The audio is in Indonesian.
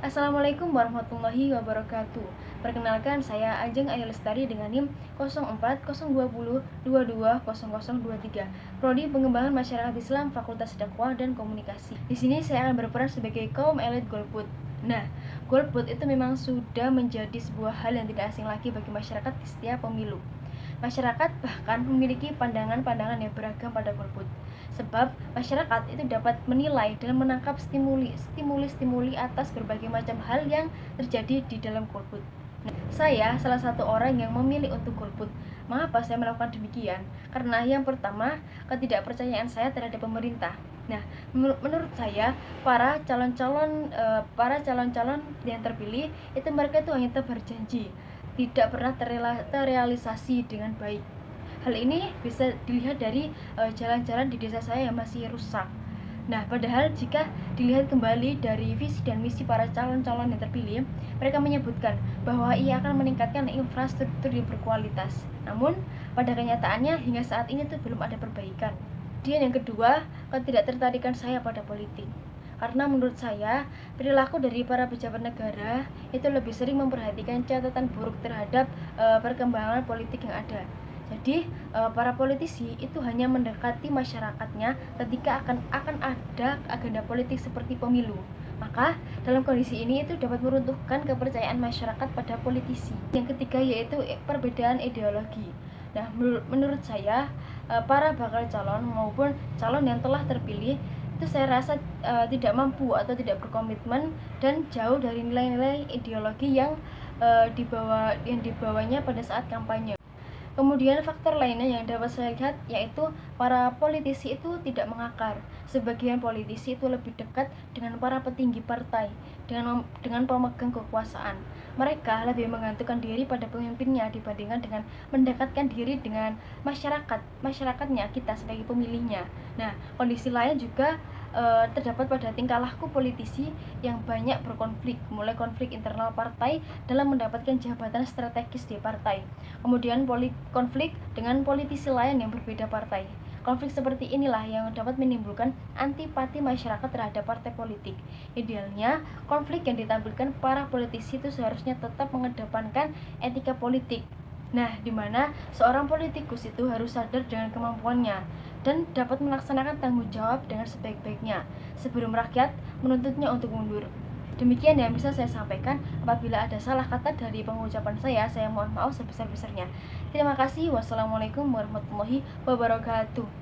Assalamualaikum warahmatullahi wabarakatuh. Perkenalkan, saya Ajeng Ayu Lestari dengan NIM 040202220023, Prodi Pengembangan Masyarakat Islam Fakultas Dakwah dan Komunikasi. Di sini saya akan berperan sebagai kaum elit golput. Nah, golput itu memang sudah menjadi sebuah hal yang tidak asing lagi bagi masyarakat di setiap pemilu. Masyarakat bahkan memiliki pandangan-pandangan yang beragam pada golput. Sebab masyarakat itu dapat menilai dan menangkap stimuli atas berbagai macam hal yang terjadi di dalam golput. Nah, saya salah satu orang yang memilih untuk golput. Mengapa saya melakukan demikian? Karena yang pertama, ketidakpercayaan saya terhadap pemerintah. Nah, menurut saya para calon-calon yang terpilih itu mereka itu hanya tebar janji, tidak pernah terrealisasi dengan baik. Hal ini bisa dilihat dari jalan-jalan di desa saya yang masih rusak. Nah, padahal jika dilihat kembali dari visi dan misi para calon-calon yang terpilih, mereka menyebutkan bahwa ia akan meningkatkan infrastruktur yang berkualitas. Namun, pada kenyataannya hingga saat ini tuh belum ada perbaikan. Dan yang kedua, ketidaktertarikan saya pada politik. Karena menurut saya, perilaku dari para pejabat negara itu lebih sering memperhatikan catatan buruk terhadap perkembangan politik yang ada. Jadi, para politisi itu hanya mendekati masyarakatnya ketika akan ada agenda politik seperti pemilu. Maka, dalam kondisi ini itu dapat meruntuhkan kepercayaan masyarakat pada politisi. Yang ketiga yaitu perbedaan ideologi. Nah, menurut saya, para bakal calon maupun calon yang telah terpilih itu saya rasa tidak mampu atau tidak berkomitmen dan jauh dari nilai-nilai ideologi yang dibawanya pada saat kampanye. Kemudian faktor lainnya yang dapat saya lihat yaitu para politisi itu tidak mengakar. Sebagian politisi itu lebih dekat dengan para petinggi partai, dengan pemegang kekuasaan. Mereka lebih menggantungkan diri pada pemimpinnya dibandingkan dengan mendekatkan diri dengan masyarakatnya, kita sebagai pemilihnya. Nah, kondisi lain juga terdapat pada tingkah laku politisi yang banyak berkonflik, mulai konflik internal partai dalam mendapatkan jabatan strategis di partai, kemudian konflik dengan politisi lain yang berbeda partai. Konflik seperti inilah yang dapat menimbulkan antipati masyarakat terhadap partai politik. Idealnya, konflik yang ditampilkan para politisi itu seharusnya tetap mengedepankan etika politik. Nah, di mana seorang politikus itu harus sadar dengan kemampuannya dan dapat melaksanakan tanggung jawab dengan sebaik-baiknya sebelum rakyat menuntutnya untuk mundur. Demikian yang bisa saya sampaikan. Apabila ada salah kata dari pengucapan saya mohon maaf sebesar-besarnya. Terima kasih. Wassalamualaikum warahmatullahi wabarakatuh.